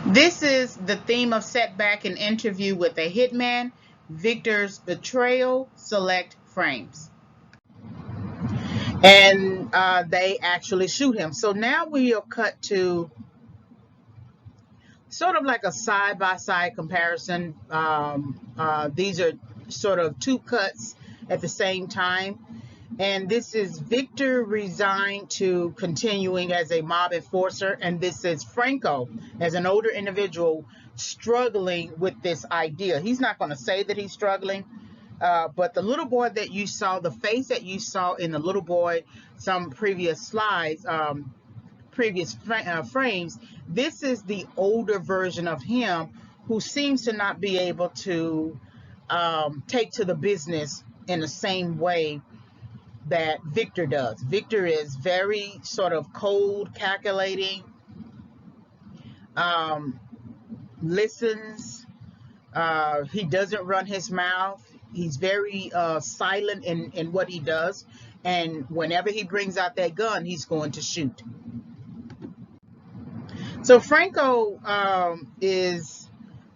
This is the theme of Setback, an interview with a hitman, Viktor's betrayal, select frames. And they actually shoot him. So now we are cut to sort of like a side-by-side comparison. These are sort of two cuts at the same time. And this is Viktor resigned to continuing as a mob enforcer. And this is Franco as an older individual struggling with this idea. He's not going to say that he's struggling, but the little boy that you saw, the face that you saw in the little boy, some previous slides, frames, this is the older version of him who seems to not be able to take to the business in the same way that Viktor does. Viktor is very sort of cold, calculating, listens. He doesn't run his mouth. He's very silent in what he does. And whenever he brings out that gun, he's going to shoot. So Franco is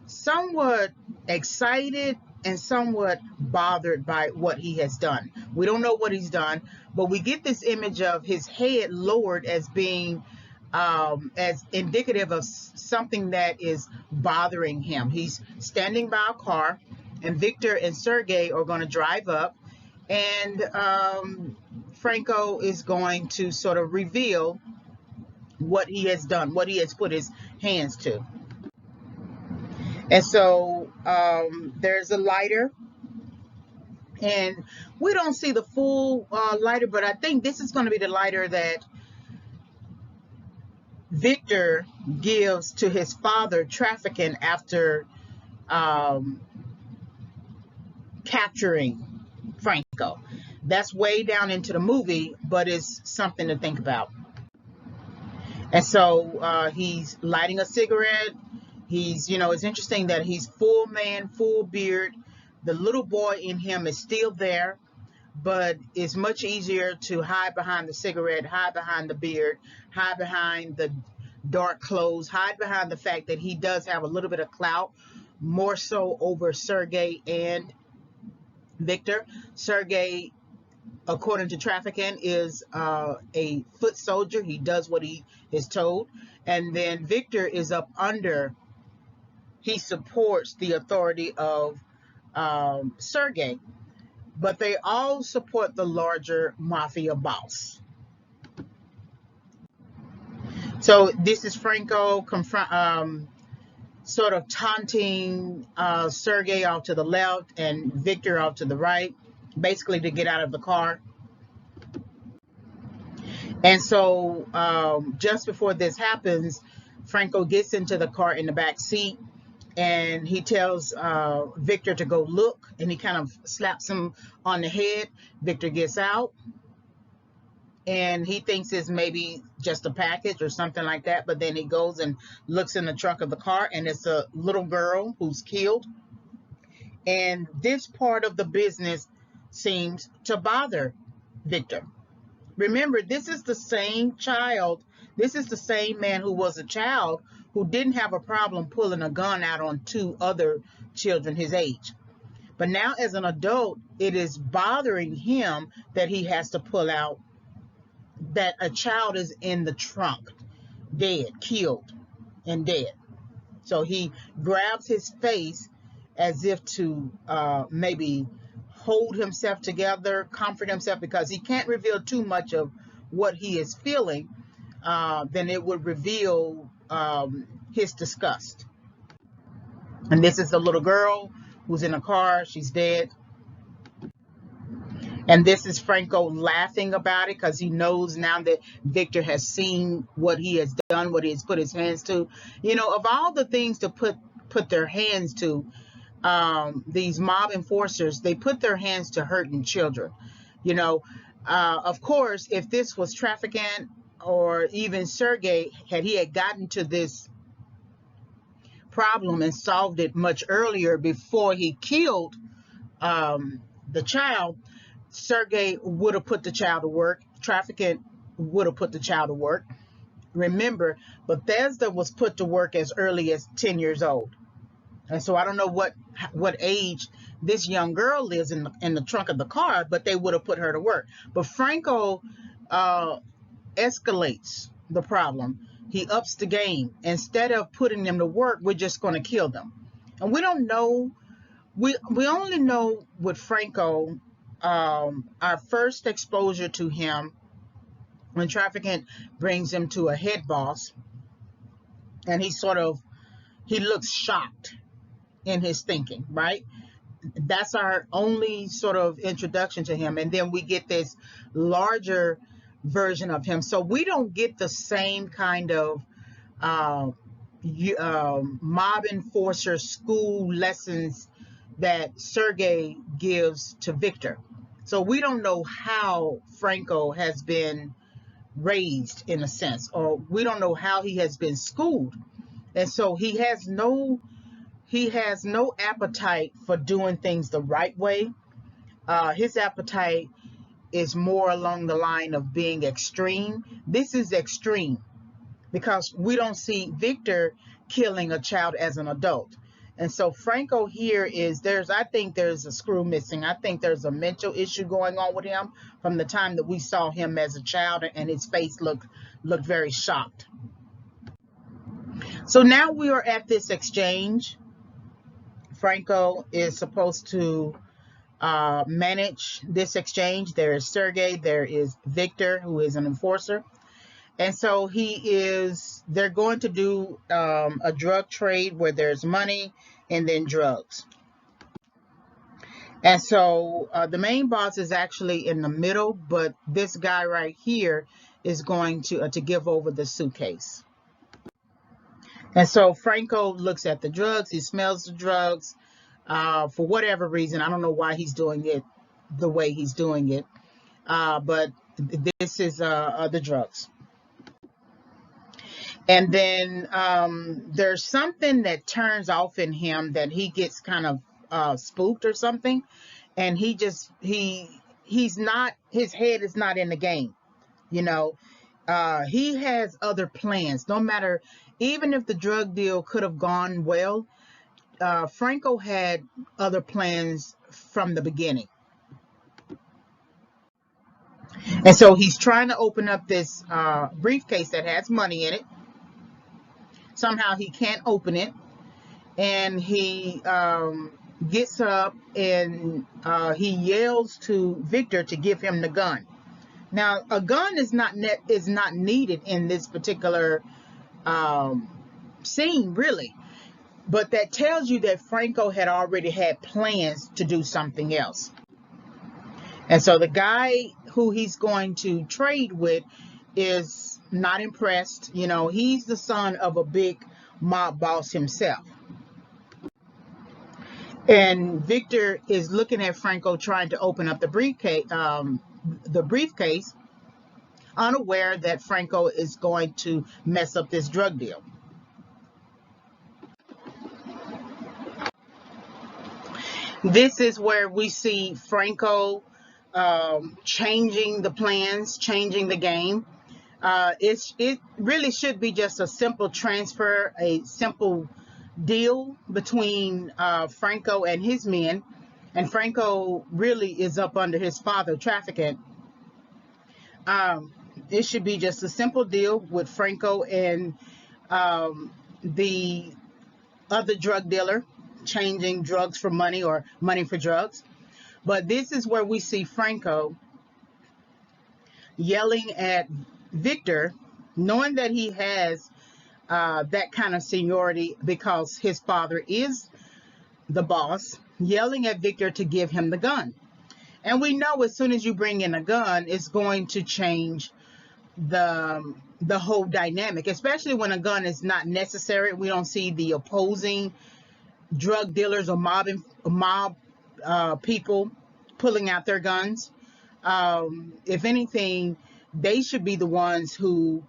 somewhat excited and somewhat bothered by what he has done. We don't know what he's done, but we get this image of his head lowered as being as indicative of something that is bothering him. He's standing by a car, and Viktor and Sergei are going to drive up, and Franco is going to sort of reveal what he has done, what he has put his hands to. And so there's a lighter, and we don't see the full lighter, but I think this is going to be the lighter that Viktor gives to his father, Trafficant, after capturing Franco. That's way down into the movie, but it's something to think about. And so he's lighting a cigarette. He's, it's interesting that he's full man, full beard. The little boy in him is still there, but it's much easier to hide behind the cigarette, hide behind the beard, hide behind the dark clothes, hide behind the fact that he does have a little bit of clout, more so over Sergei and Viktor. Sergei, according to Trafficant, is a foot soldier. He does what he is told. And then Viktor is up under. He supports the authority of Sergei, but they all support the larger mafia boss. So this is Franco sort of taunting Sergei off to the left and Viktor off to the right, basically to get out of the car. And so just before this happens, Franco gets into the car in the back seat, and he tells Viktor to go look, and he kind of slaps him on the head. Viktor gets out, and he thinks it's maybe just a package or something like that, but then he goes and looks in the trunk of the car, and it's a little girl who's killed. And this part of the business seems to bother Viktor. Remember, this is the same child. This is the same man who was a child who didn't have a problem pulling a gun out on two other children his age. But now as an adult, it is bothering him that he has to pull out, that a child is in the trunk, dead, killed, and dead. So he grabs his face as if to maybe hold himself together, comfort himself, because he can't reveal too much of what he is feeling. Then it would reveal his disgust. And this is a little girl who's in a car. She's dead. And this is Franco laughing about it because he knows now that Viktor has seen what he has done, what he has put his hands to. Of all the things to put their hands to, these mob enforcers, they put their hands to hurting children. Of course, if this was Trafficant or even Sergei, had gotten to this problem and solved it much earlier before he killed the child, Sergei would have put the child to work. Trafficant would have put the child to work. remember, Bethesda was put to work as early as 10 years old. And so I don't know what age this young girl is in the trunk of the car, but they would have put her to work. But Franco escalates the problem. He ups the game. Instead of putting them to work, we're just going to kill them. And we don't know. We only know with Franco, our first exposure to him when Trafficant brings him to a head boss, and he looks shocked in his thinking, right? That's our only sort of introduction to him. And then we get this larger version of him. So we don't get the same kind of mob enforcer school lessons that Sergei gives to Viktor. So we don't know how Franco has been raised, in a sense, or we don't know how he has been schooled. And so he has no appetite for doing things the right way. His appetite is more along the line of being extreme. This is extreme because we don't see Viktor killing a child as an adult. And so Franco here I think there's a screw missing. I think there's a mental issue going on with him from the time that we saw him as a child, and his face looked very shocked. So now we are at this exchange. Franco is supposed to manage this exchange. There is Sergei, there is Viktor, who is an enforcer. And so they're going to do a drug trade where there's money and then drugs. And so the main boss is actually in the middle, but this guy right here is going to give over the suitcase. And so Franco looks at the drugs, he smells the drugs for whatever reason. I don't know why he's doing it the way he's doing it, but this is the drugs. And then there's something that turns off in him that he gets kind of spooked or something. And his head is not in the game. You know, he has other plans. No matter, even if the drug deal could have gone well, Franco had other plans from the beginning. And so he's trying to open up this briefcase that has money in it. Somehow he can't open it, and he gets up and he yells to Viktor to give him the gun. Now, a gun is not needed in this particular scene, really, but that tells you that Franco had already had plans to do something else. And so the guy who he's going to trade with is not impressed. You know, he's the son of a big mob boss himself. And Viktor is looking at Franco trying to open up the briefcase, unaware that Franco is going to mess up this drug deal. This is where we see Franco changing the plans, changing the game. It really should be just a simple transfer, a simple deal between Franco and his men. And Franco really is up under his father, Trafficant. It should be just a simple deal with Franco and the other drug dealer, changing drugs for money or money for drugs. But this is where we see Franco yelling at Viktor, knowing that he has that kind of seniority because his father is the boss, yelling at Viktor to give him the gun. And we know as soon as you bring in a gun, it's going to change the whole dynamic, especially when a gun is not necessary. We don't see the opposing drug dealers or mob people pulling out their guns. If anything, they should be the ones who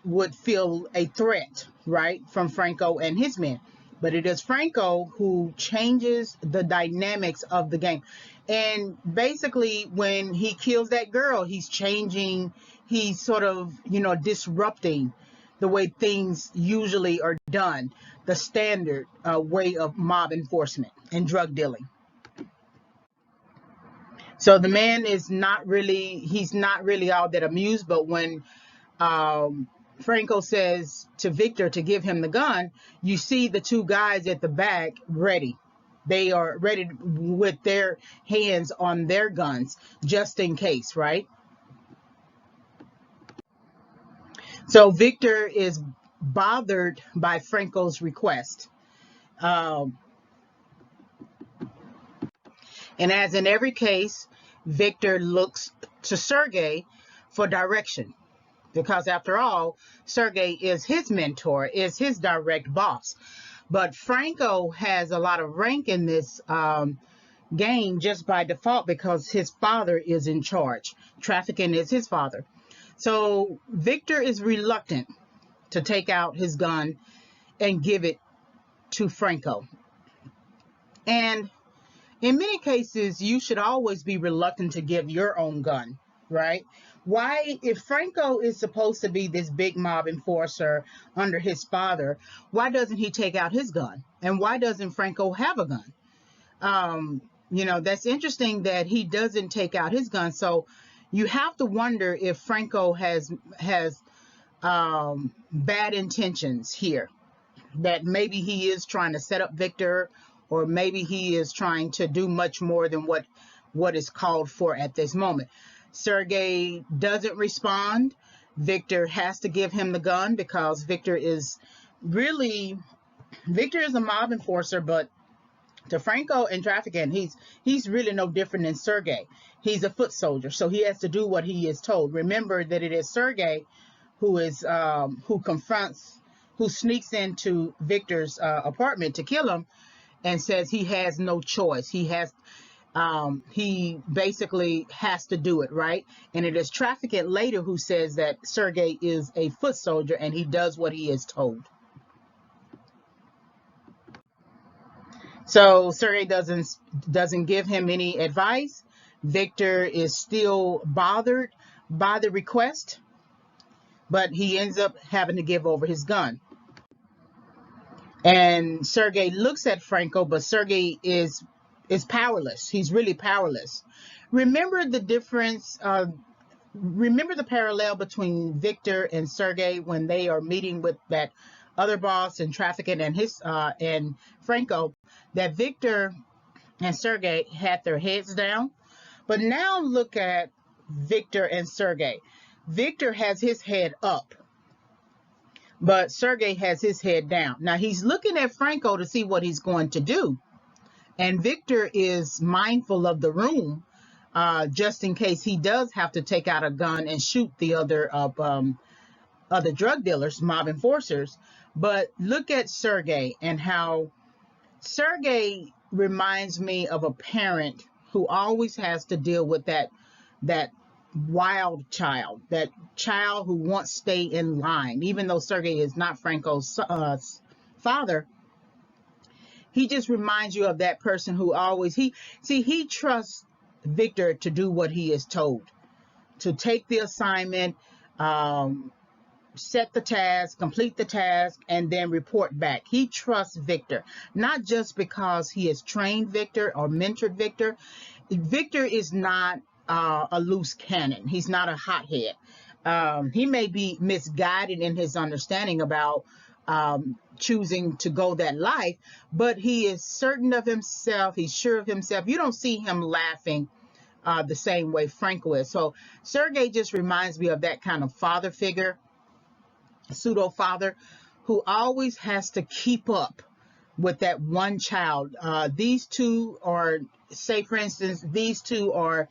would feel a threat, right, from Franco and his men. But it is Franco who changes the dynamics of the game. And basically, when he kills that girl, he's sort of, disrupting the way things usually are done, the standard way of mob enforcement and drug dealing. So the man is not really, he's not really all that amused, but when Franco says to Victor to give him the gun, you see the two guys at the back ready. They are ready with their hands on their guns, just in case, right? So Victor is bothered by Franco's request. Um, and as in every case, Victor looks to Sergei for direction. Because after all, Sergei is his mentor, is his direct boss. But Franco has a lot of rank in this game just by default because his father is in charge. Trafficant is his father. So Victor is reluctant to take out his gun and give it to Franco. And in many cases, you should always be reluctant to give your own gun, right? Why, if Franco is supposed to be this big mob enforcer under his father, why doesn't he take out his gun? And why doesn't Franco have a gun? You know, that's interesting that he doesn't take out his gun. So you have to wonder if Franco has bad intentions here, that maybe he is trying to set up Victor, or maybe he is trying to do much more than what is called for at this moment. Sergei doesn't respond. Victor has to give him the gun because Victor is a mob enforcer, but to Franco and Trafficant, he's really no different than Sergei. He's a foot soldier, so he has to do what he is told. Remember that it is Sergei who sneaks into Victor's apartment to kill him and says he has no choice. He basically has to do it, right? And it is Trafficant later who says that Sergei is a foot soldier and he does what he is told. So Sergei doesn't give him any advice. Victor is still bothered by the request, but he ends up having to give over his gun. And Sergei looks at Franco, but Sergei is powerless. He's really powerless. Remember the difference, remember the parallel between Victor and Sergei when they are meeting with that other boss and Trafficant and Franco, that Victor and Sergei had their heads down. But now look at Victor and Sergei. Victor has his head up, but Sergei has his head down. Now he's looking at Franco to see what he's going to do. And Victor is mindful of the room, just in case he does have to take out a gun and shoot the other drug dealers, mob enforcers. But look at Sergei and how Sergei reminds me of a parent who always has to deal with that wild child, that child who wants to stay in line. Even though Sergei is not Franco's father, he just reminds you of that person who always, he trusts Victor to do what he is told, to take the assignment, set the task, complete the task, and then report back. He trusts Victor, not just because he has trained Victor or mentored Victor. Victor is not a loose cannon. He's not a hothead. He may be misguided in his understanding about choosing to go that life, but he is certain of himself. He's sure of himself. You don't see him laughing the same way Franco is. So Sergei just reminds me of that kind of father figure, pseudo father, who always has to keep up with that one child. These two are, say for instance, these two are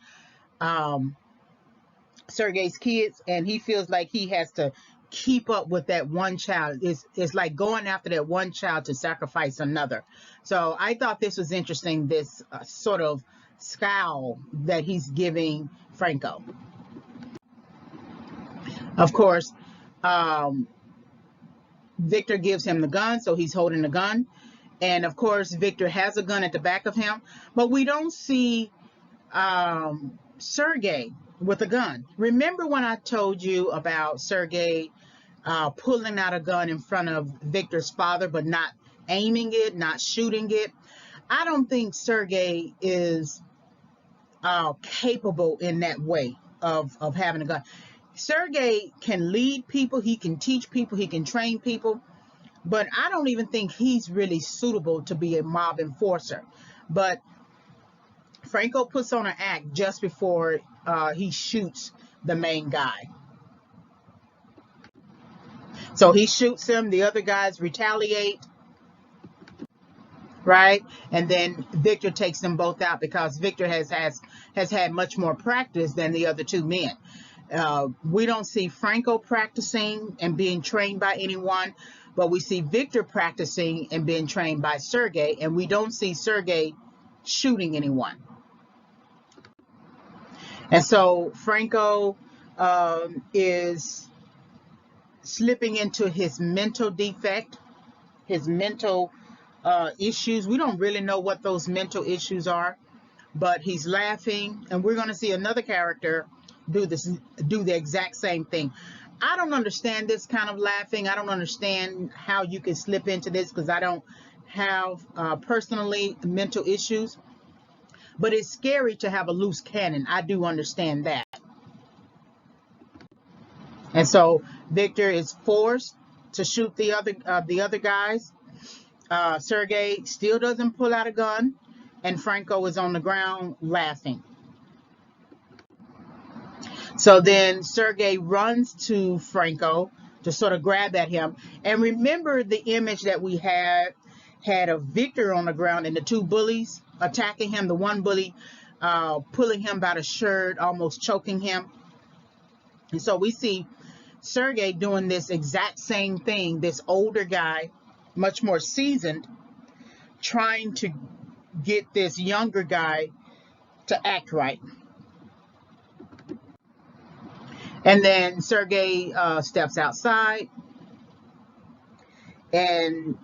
Sergei's kids, and he feels like he has to keep up with that one child. It's like going after that one child to sacrifice another. So I thought this was interesting, this sort of scowl that he's giving Franco. Of course, Victor gives him the gun, so he's holding the gun. And of course, Victor has a gun at the back of him, but we don't see Sergei with a gun. Remember when I told you about Sergei pulling out a gun in front of Victor's father, but not aiming it, not shooting it. I don't think Sergei is capable in that way of having a gun. Sergei can lead people, he can teach people, he can train people, but I don't even think he's really suitable to be a mob enforcer. But Franco puts on an act just before he shoots the main guy. So he shoots him, the other guys retaliate, right? And then Victor takes them both out because Victor has had much more practice than the other two men. We don't see Franco practicing and being trained by anyone, but we see Victor practicing and being trained by Sergei, and we don't see Sergei shooting anyone. And so Franco is slipping into his mental defect, his mental issues. We don't really know what those mental issues are, but he's laughing, and we're going to see another character do the exact same thing. I don't understand this kind of laughing. I don't understand how you can slip into this because I don't have personally mental issues, but it's scary to have a loose cannon. I do understand that. And so Victor is forced to shoot the other guys. Sergei still doesn't pull out a gun, and Franco is on the ground laughing. So then Sergei runs to Franco to sort of grab at him. And remember the image that we had of Victor on the ground and the two bullies attacking him, the one bully pulling him by the shirt, almost choking him. And so we see Sergei doing this exact same thing, this older guy, much more seasoned, trying to get this younger guy to act right. And then Sergei steps outside, and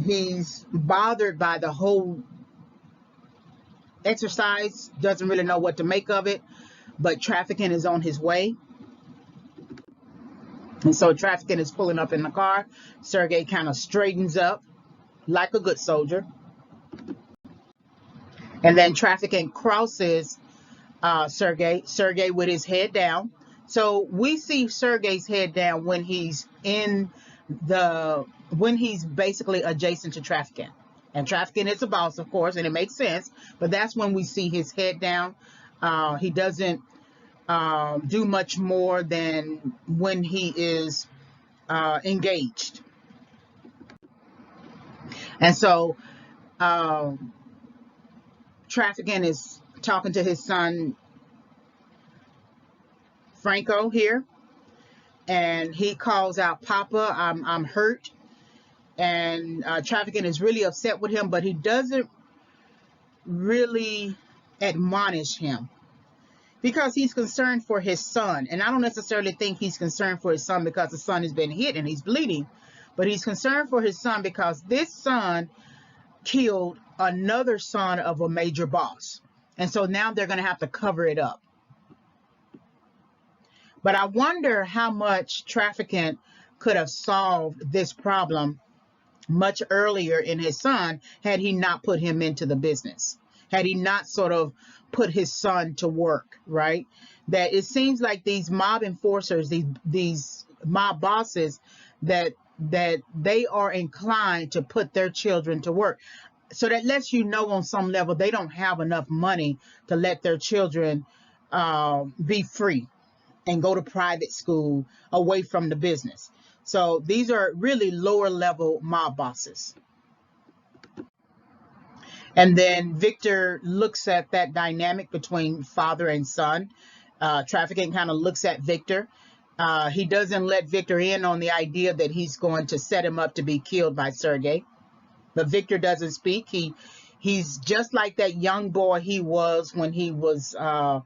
he's bothered by the whole exercise, doesn't really know what to make of it, but Trafficant is on his way. And so Trafficant is pulling up in the car. Sergei kind of straightens up like a good soldier. And then Trafficant crosses Sergei with his head down. So we see Sergei's head down when he's basically adjacent to Trafficant. And Trafficant is the boss, of course, and it makes sense. But that's when we see his head down. He doesn't do much more than when he is engaged. And so Trafficant is talking to his son Franco here, and he calls out, "Papa, I'm hurt." And Trafficant is really upset with him, but he doesn't really admonish him because he's concerned for his son. And I don't necessarily think he's concerned for his son because the son has been hit and he's bleeding, but he's concerned for his son because this son killed another son of a major boss. And so now they're going to have to cover it up. But I wonder how much Trafficant could have solved this problem much earlier in his son had he not put him into the business, had he not sort of put his son to work, right? That it seems like these mob enforcers, these mob bosses, that they are inclined to put their children to work. So that lets you know on some level they don't have enough money to let their children be free and go to private school away from the business. So these are really lower level mob bosses. And then Victor looks at that dynamic between father and son. Trafficant kind of looks at Victor. He doesn't let Victor in on the idea that he's going to set him up to be killed by Sergei. But Victor doesn't speak. He's just like that young boy he was when he was a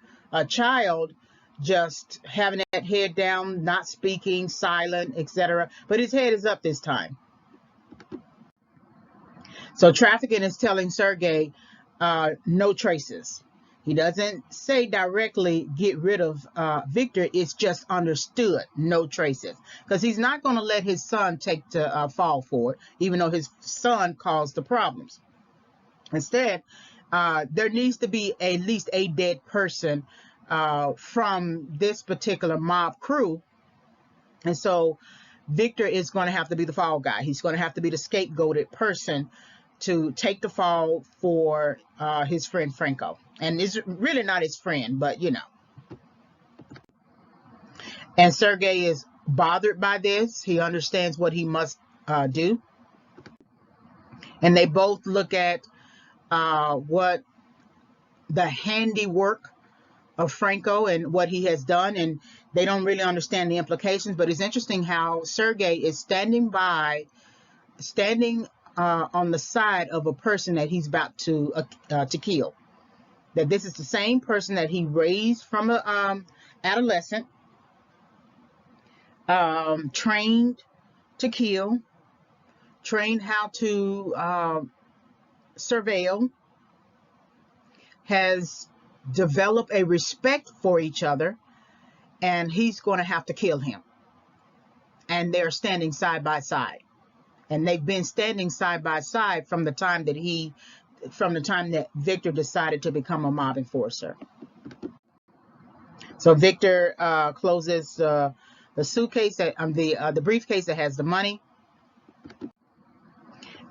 child, just having that head down, not speaking, silent, etc. But his head is up this time. So Trafficant is telling Sergei, no traces. He doesn't say directly get rid of Victor. It's just understood, no traces, because he's not going to let his son take the fall for it, even though his son caused the problems. Instead, there needs to be at least a dead person from this particular mob crew. And so Victor is going to have to be the fall guy. He's going to have to be the scapegoated person to take the fall for his friend Franco. And it's really not his friend, but you know. And Sergei is bothered by this. He understands what he must do. And they both look at what the handiwork of Franco and what he has done, and they don't really understand the implications. But it's interesting how Sergei is standing on the side of a person that he's about to kill. That this is the same person that he raised from a adolescent, trained to kill, trained how to surveil, has developed a respect for each other, and he's going to have to kill him. And they're standing side by side. And they've been standing side by side from the time that Victor decided to become a mob enforcer. So Victor closes the suitcase, the briefcase that has the money.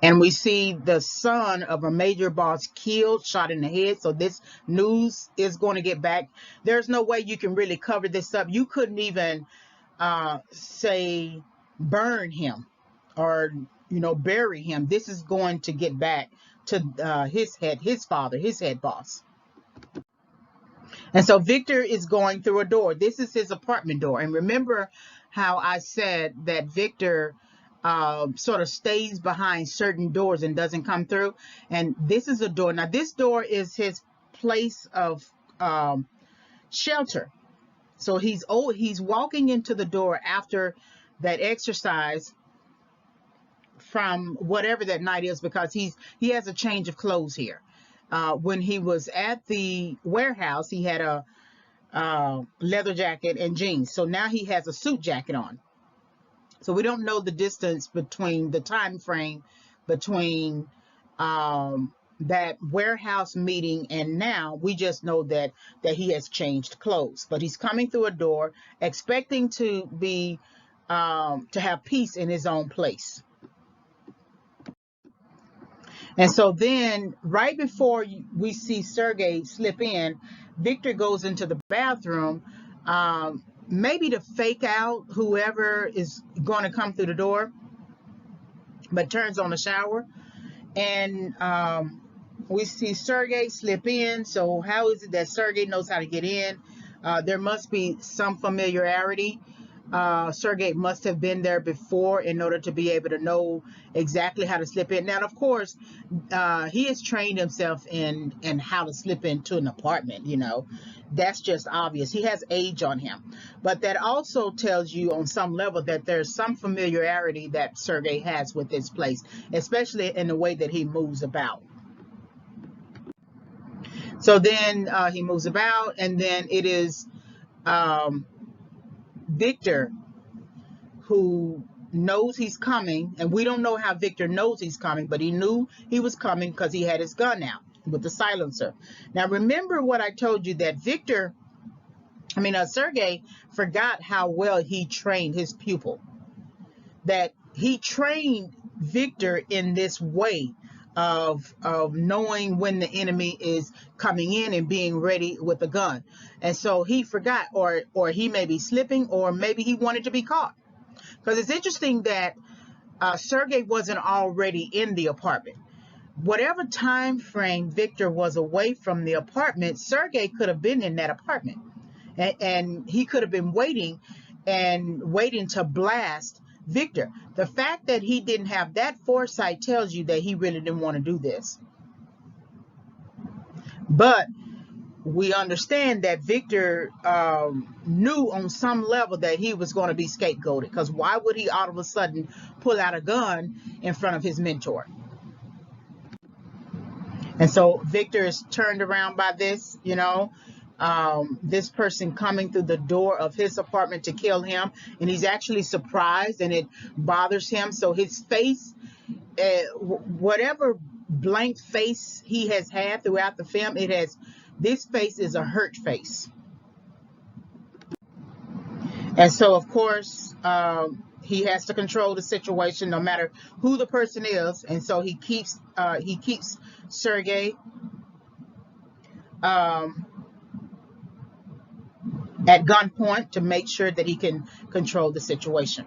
And we see the son of a major boss killed, shot in the head. So this news is going to get back. There's no way you can really cover this up. You couldn't even say burn him or, bury him. This is going to get back to his father, his head boss. And so Victor is going through a door. This is his apartment door. And remember how I said that Victor sort of stays behind certain doors and doesn't come through. And this is a door. Now, this door is his place of shelter. So he's walking into the door after that exercise from whatever that night is, because he has a change of clothes here. When he was at the warehouse, he had a leather jacket and jeans. So now he has a suit jacket on. So we don't know the distance between the time frame between that warehouse meeting and now. We just know that he has changed clothes. But he's coming through a door, expecting to be to have peace in his own place. And so then, right before we see Sergei slip in, Victor goes into the bathroom. Maybe to fake out whoever is going to come through the door, but turns on the shower. And we see Sergei slip in. So how is it that Sergei knows how to get in? There must be some familiarity. Sergei must have been there before in order to be able to know exactly how to slip in. Now, of course, he has trained himself in how to slip into an apartment, That's just obvious. He has age on him. But that also tells you on some level that there's some familiarity that Sergei has with this place, especially in the way that he moves about. So then he moves about, and then it is Victor who knows he's coming, and we don't know how Victor knows he's coming, but he knew he was coming because he had his gun out with the silencer. Now remember what I told you, that Sergei forgot how well he trained his pupil, that he trained Victor in this way of knowing when the enemy is coming in and being ready with a gun. And so he forgot, or he may be slipping, or maybe he wanted to be caught. Because it's interesting that Sergei wasn't already in the apartment. Whatever time frame Victor was away from the apartment, Sergei could have been in that apartment. And he could have been waiting to blast Victor. The fact that he didn't have that foresight tells you that he really didn't want to do this. But we understand that Victor knew on some level that he was going to be scapegoated, because why would he all of a sudden pull out a gun in front of his mentor? And so Victor is turned around by this, this person coming through the door of his apartment to kill him. And he's actually surprised, and it bothers him. So his face, whatever blank face he has had throughout the film, this face is a hurt face. And so, of course, he has to control the situation no matter who the person is. And so he keeps Sergei at gunpoint to make sure that he can control the situation,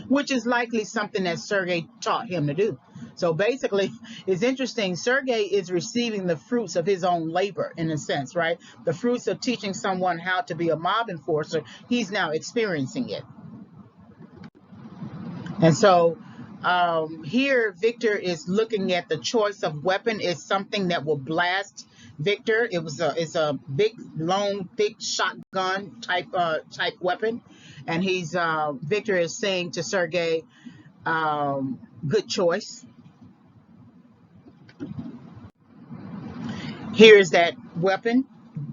which is likely something that Sergei taught him to do. So basically, it's interesting. Sergei is receiving the fruits of his own labor, in a sense, right? The fruits of teaching someone how to be a mob enforcer. He's now experiencing it. And so here, Victor is looking at the choice of weapon. It's something that will blast Victor. It's a big, long, thick shotgun type weapon. And Victor is saying to Sergei, good choice. Here's that weapon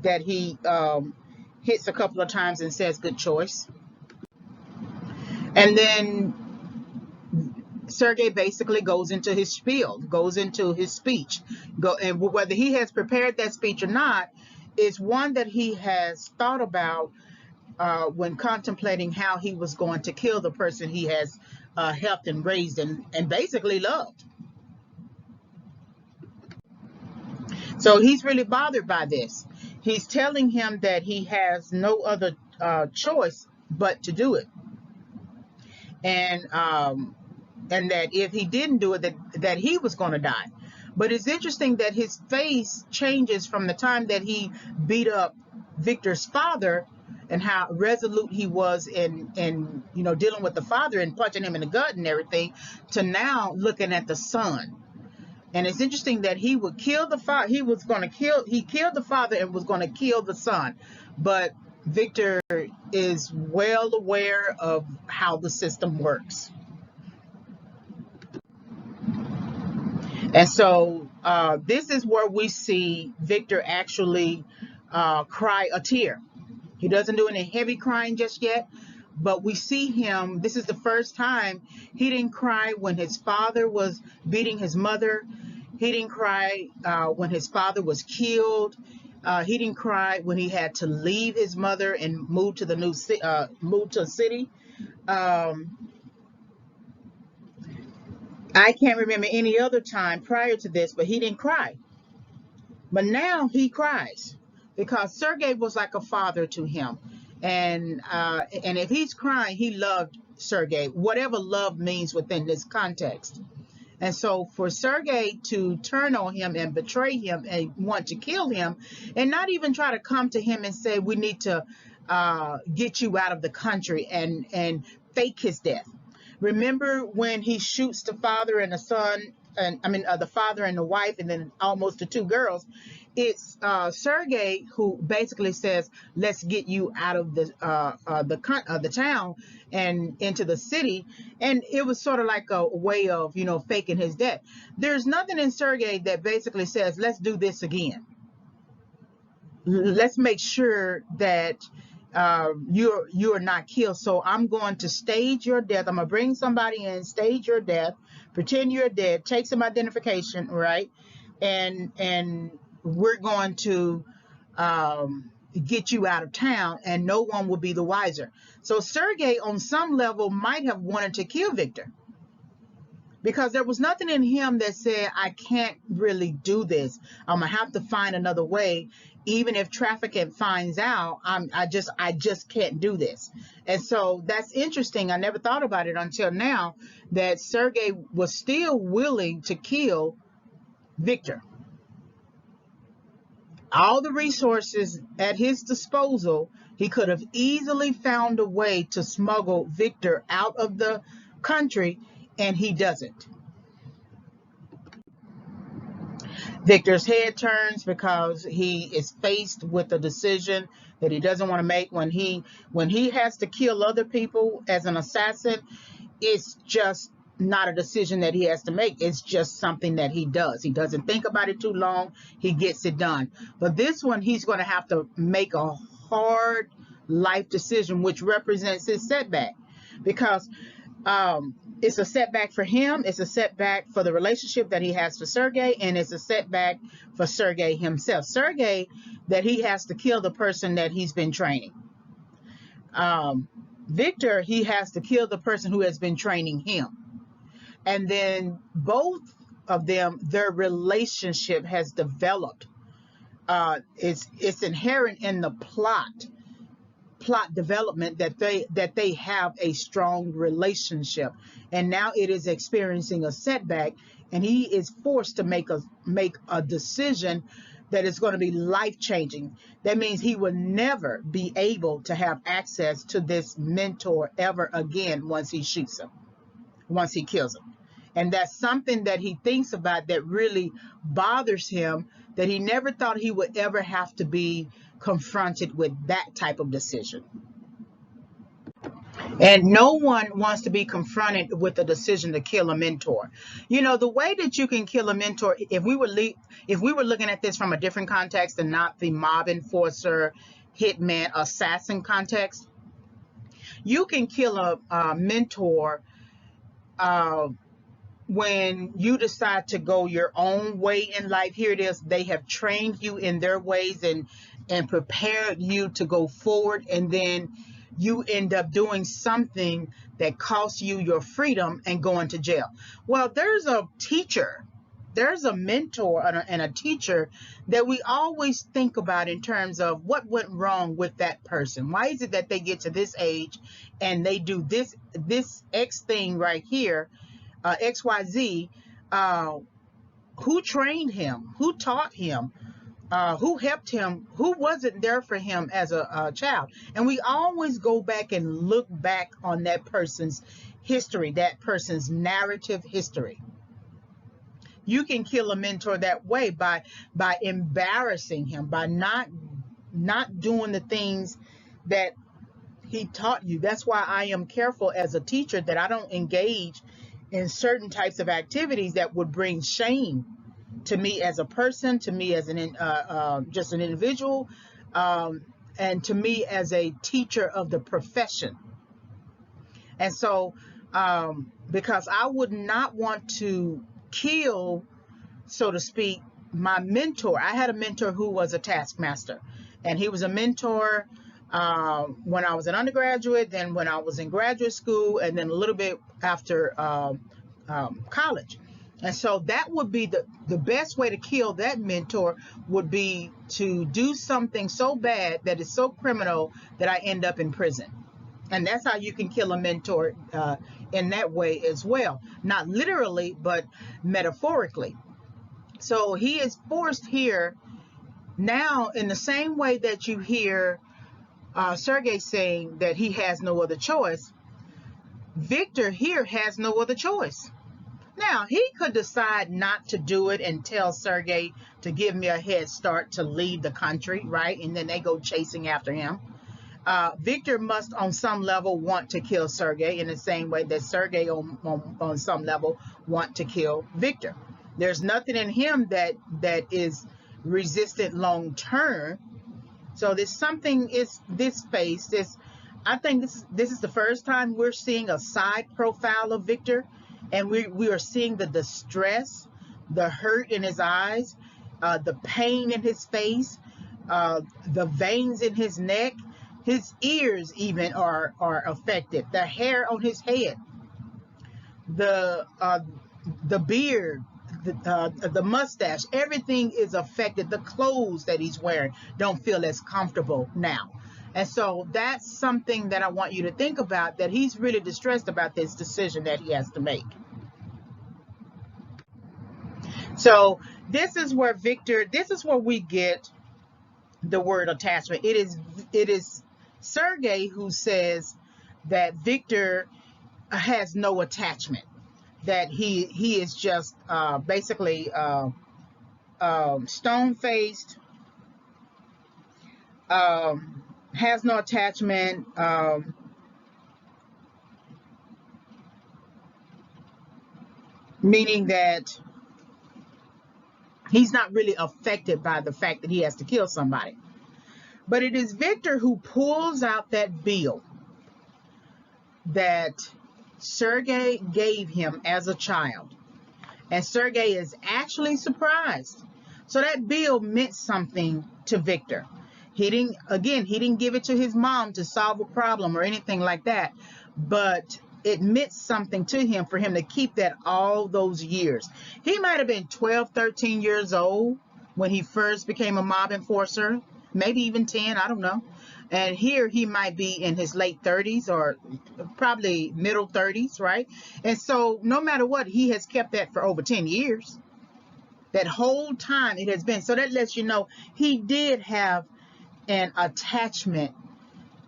that he hits a couple of times and says, good choice. And then Sergei basically goes into his spiel, goes into his speech. And whether he has prepared that speech or not is one that he has thought about when contemplating how he was going to kill the person he has helped and raised and basically loved. So he's really bothered by this. He's telling him that he has no other choice but to do it. And that if he didn't do it, that he was going to die. But it's interesting that his face changes from the time that he beat up Victor's father and how resolute he was in dealing with the father and punching him in the gut and everything, to now looking at the son. And it's interesting that he would kill the father. He killed the father and was going to kill the son. But Victor is well aware of how the system works. And so this is where we see Victor actually cry a tear. He doesn't do any heavy crying just yet, but we see him. This is the first time he didn't cry when his father was beating his mother. He didn't cry when his father was killed. He didn't cry when he had to leave his mother and move to a city. I can't remember any other time prior to this, but he didn't cry. But now he cries because Sergei was like a father to him. And if he's crying, he loved Sergei, whatever love means within this context. And so for Sergei to turn on him and betray him and want to kill him and not even try to come to him and say, we need to get you out of the country and fake his death. Remember when he shoots the father and the son, the father and the wife, and then almost the two girls? It's Sergei who basically says, "Let's get you out of the town and into the city." And it was sort of like a way of faking his death. There's nothing in Sergei that basically says, "Let's do this again. Let's make sure that you're not killed. So I'm going to stage your death. I'm gonna bring somebody in, stage your death, pretend you're dead, take some identification, right? And we're going to get you out of town, and no one will be the wiser." So Sergei, on some level, might have wanted to kill Victor, because there was nothing in him that said, I can't really do this. I'm gonna have to find another way. Even if Trafficant finds out, I just can't do this. And so that's interesting. I never thought about it until now, that Sergei was still willing to kill Victor. All the resources at his disposal, he could have easily found a way to smuggle Victor out of the country, and he doesn't. Victor's head turns because he is faced with a decision that he doesn't want to make. When he has to kill other people as an assassin, it's just not a decision that he has to make. It's just something that he does. He doesn't think about it too long. He gets it done. But this one, he's going to have to make a hard life decision, which represents his setback, because it's a setback for him. It's a setback for the relationship that he has for Sergei, and it's a setback for Sergei himself. Sergei, that he has to kill the person that he's been training. Viktor, he has to kill the person who has been training him. And then both of them, their relationship has developed. It's inherent in the plot development that they have a strong relationship, and now it is experiencing a setback, and he is forced to make a decision that is going to be life-changing. That means he will never be able to have access to this mentor ever again once he shoots him, once he kills him. And that's something that he thinks about that really bothers him, that he never thought he would ever have to be confronted with that type of decision. And no one wants to be confronted with the decision to kill a mentor. You know, the way that you can kill a mentor, if we were looking at this from a different context and not the mob enforcer, hitman, assassin context, you can kill a mentor when you decide to go your own way in life. Here it is. They have trained you in their ways and prepared you to go forward, and then you end up doing something that costs you your freedom and going to jail. Well, there's a teacher, there's a mentor and a teacher that we always think about in terms of what went wrong with that person. Why is it that they get to this age and they do this X thing right here, XYZ? Who trained him? Who taught him? Who helped him? Who wasn't there for him as a child? And we always go back and look back on that person's history, that person's narrative history. You can kill a mentor that way by embarrassing him, by not doing the things that he taught you. That's why I am careful as a teacher that I don't engage in certain types of activities that would bring shame to me as a person, to me as just an individual, and to me as a teacher of the profession. And so, because I would not want to kill, so to speak, my mentor. I had a mentor who was a taskmaster, and he was a mentor when I was an undergraduate, then when I was in graduate school, and then a little bit after college. And so that would be the best way to kill that mentor, would be to do something so bad that is so criminal that I end up in prison. And that's how you can kill a mentor in that way as well. Not literally, but metaphorically. So he is forced here now, in the same way that you hear Sergei saying that he has no other choice. Viktor here has no other choice. Now, he could decide not to do it and tell Sergei to give me a head start to leave the country, right? And then they go chasing after him. Viktor must, on some level, want to kill Sergei in the same way that Sergei, on some level, want to kill Viktor. There's nothing in him that is resistant long term. So there's something is this face. I think this is the first time we're seeing a side profile of Viktor, and we are seeing the distress, the hurt in his eyes, the pain in his face, the veins in his neck. His ears even are affected. The hair on his head, the beard, the mustache, everything is affected. The clothes that he's wearing don't feel as comfortable now. And so that's something that I want you to think about, that he's really distressed about this decision that he has to make. So this is where we get the word attachment. It is Sergei who says that Viktor has no attachment, that he is just basically stone-faced, has no attachment, meaning that he's not really affected by the fact that he has to kill somebody. But it is Viktor who pulls out that bill that Sergei gave him as a child. And Sergei is actually surprised. So that bill meant something to Viktor. He didn't give it to his mom to solve a problem or anything like that, but it meant something to him for him to keep that all those years. He might have been 12, 13 years old when he first became a mob enforcer, maybe even 10, I don't know. And here he might be in his late 30s or probably middle 30s, right? And so no matter what, he has kept that for over 10 years. That whole time it has been. So that lets you know he did have an attachment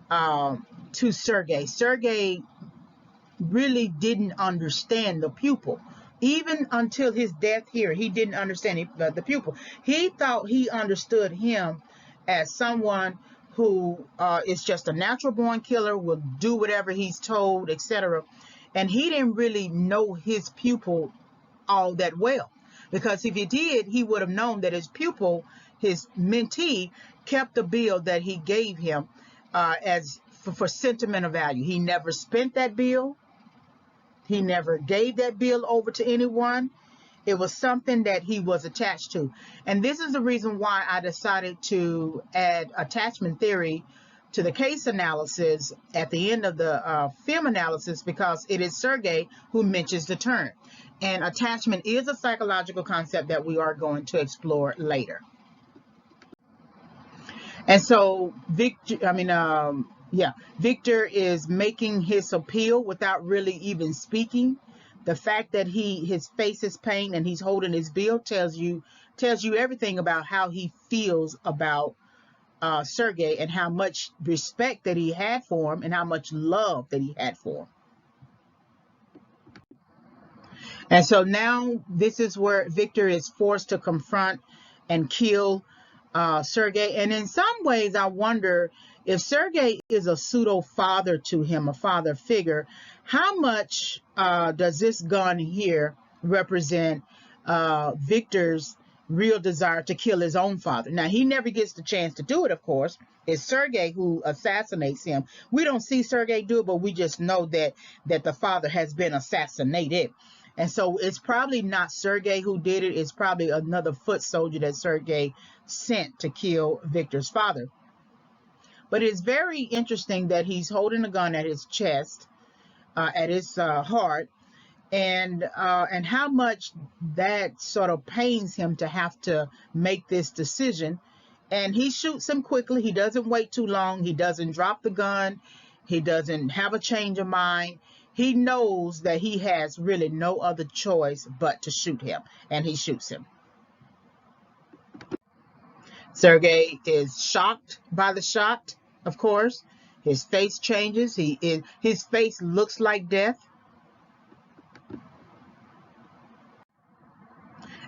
to Sergei. Sergei really didn't understand the pupil. Even until his death here, he didn't understand the pupil. He thought he understood him as someone who is just a natural born killer, will do whatever he's told, etc. And he didn't really know his pupil all that well. Because if he did, he would have known that his pupil, his mentee, kept the bill that he gave him as for sentimental value. He never spent that bill. He never gave that bill over to anyone. It was something that he was attached to. And this is the reason why I decided to add attachment theory to the case analysis at the end of the film analysis, because it is Sergei who mentions the term. And attachment is a psychological concept that we are going to explore later. And so Viktor is making his appeal without really even speaking. The fact that his face is pain and he's holding his bill tells you everything about how he feels about Sergei, and how much respect that he had for him and how much love that he had for him. And so now this is where Viktor is forced to confront and kill Sergei. And in some ways, I wonder if Sergei is a pseudo father to him, a father figure, how much does this gun here represent Viktor's real desire to kill his own father? Now, he never gets the chance to do it, of course. It's Sergei who assassinates him. We don't see Sergei do it, but we just know that the father has been assassinated. And so it's probably not Sergei who did it. It's probably another foot soldier that Sergei sent to kill Viktor's father. But it's very interesting that he's holding a gun at his chest, at his heart, and how much that sort of pains him to have to make this decision. And he shoots him quickly. He doesn't wait too long. He doesn't drop the gun. He doesn't have a change of mind. He knows that he has really no other choice but to shoot him, and he shoots him. Sergei is shocked by the shot, of course. His face changes. His face looks like death.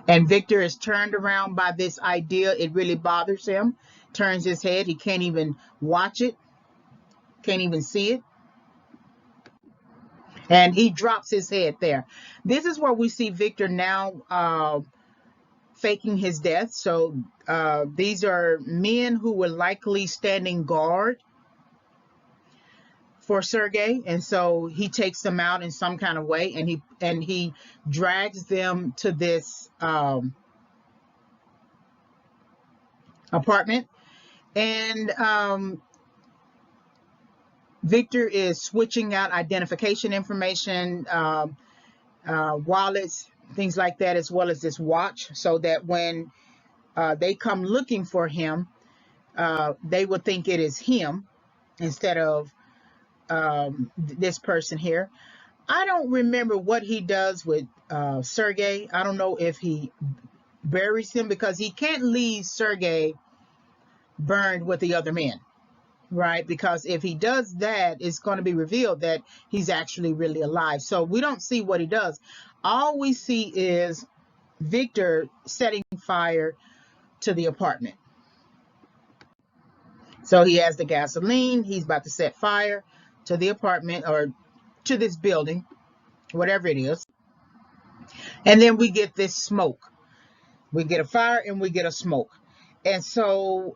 And Viktor is turned around by this idea. It really bothers him. Turns his head. He can't even watch it. Can't even see it. And he drops his head there. This is where we see Viktor now faking his death. So these are men who were likely standing guard for Sergei, and so he takes them out in some kind of way, and he drags them to this apartment, and Viktor is switching out identification information, wallets, things like that, as well as this watch, so that when they come looking for him, they will think it is him instead of this person here. I don't remember what he does with Sergei. I don't know if he buries him, because he can't leave Sergei burned with the other men, right? Because if he does that, it's going to be revealed that he's actually really alive. So we don't see what he does. All we see is Viktor setting fire to the apartment. So he has the gasoline. He's about to set fire to the apartment, or to this building, whatever it is. And then we get this smoke. We get a fire and we get a smoke. And so,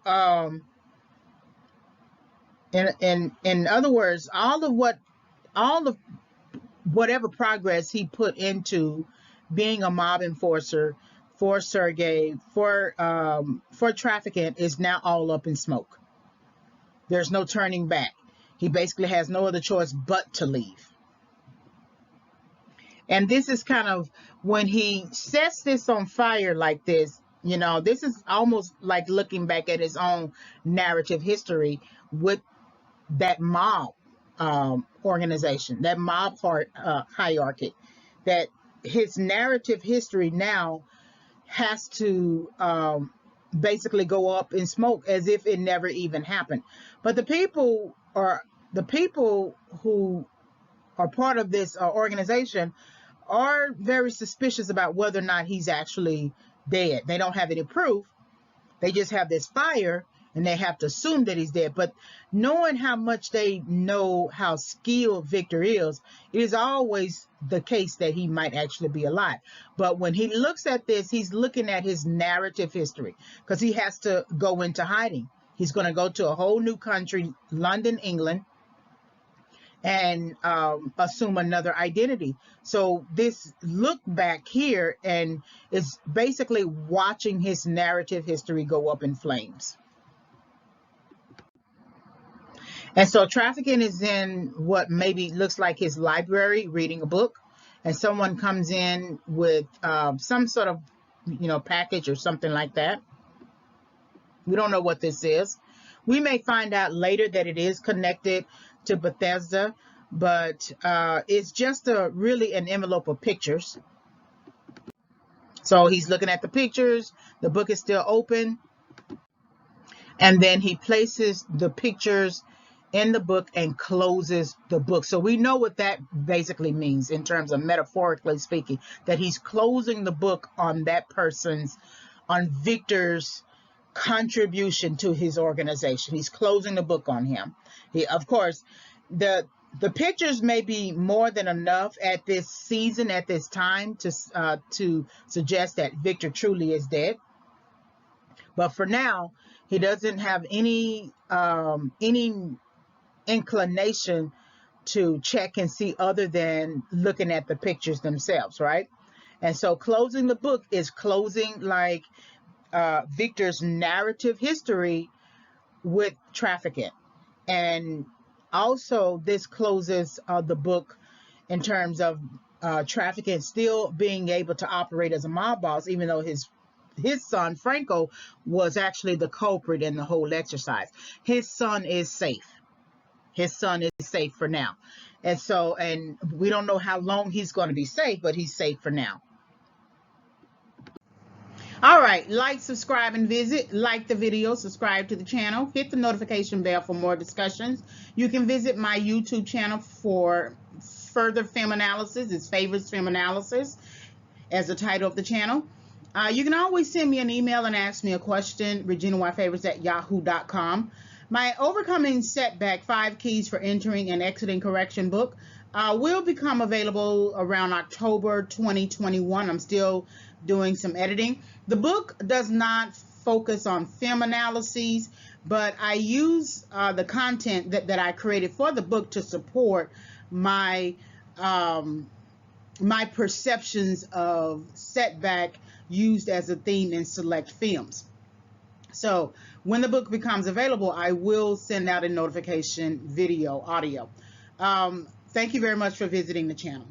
in other words, all of whatever progress he put into being a mob enforcer for Sergei, for Trafficant, is now all up in smoke. There's no turning back. He basically has no other choice but to leave. And this is kind of when he sets this on fire like this, you know, this is almost like looking back at his own narrative history with that mob organization, that mob hierarchy, that his narrative history now has to basically go up in smoke as if it never even happened. But the people who are part of this organization are very suspicious about whether or not he's actually dead. They don't have any proof. They just have this fire and they have to assume that he's dead. But knowing how much they know how skilled Viktor is, it is always the case that he might actually be alive. But when he looks at this, he's looking at his narrative history because he has to go into hiding. He's going to go to a whole new country, London, England, and assume another identity. So this look back here and is basically watching his narrative history go up in flames. And so Trafficant is in what maybe looks like his library reading a book, and someone comes in with some sort of, you know, package or something like that. We don't know what this is. We may find out later that it is connected to Bethesda, but it's just really an envelope of pictures. So he's looking at the pictures. The book is still open. And then he places the pictures in the book and closes the book. So we know what that basically means in terms of metaphorically speaking, that he's closing the book on that person's, on Viktor's contribution to his organization. He's closing the book on him. Of course, the pictures may be more than enough at this season, at this time, to suggest that Viktor truly is dead. But for now, he doesn't have any inclination to check and see other than looking at the pictures themselves, right? And so closing the book is closing like Viktor's narrative history with Trafficant. And also this closes the book in terms of Trafficant still being able to operate as a mob boss, even though his son Franco was actually the culprit in the whole exercise. His son is safe. His son is safe for now. And so, and we don't know how long he's going to be safe, but he's safe for now. All right, like, subscribe, and visit. Like the video, subscribe to the channel, hit the notification bell for more discussions. You can visit my YouTube channel for further film analysis. It's Favorites Film Analysis as the title of the channel. You can always send me an email and ask me a question, reginayfavorites@yahoo.com. My Overcoming Setback 5 Keys for Entering and Exiting Correction book will become available around October 2021. I'm still doing some editing. The book does not focus on film analyses, but I use the content that I created for the book to support my my perceptions of setback used as a theme in select films. So when the book becomes available, I will send out a notification video, audio. Thank you very much for visiting the channel.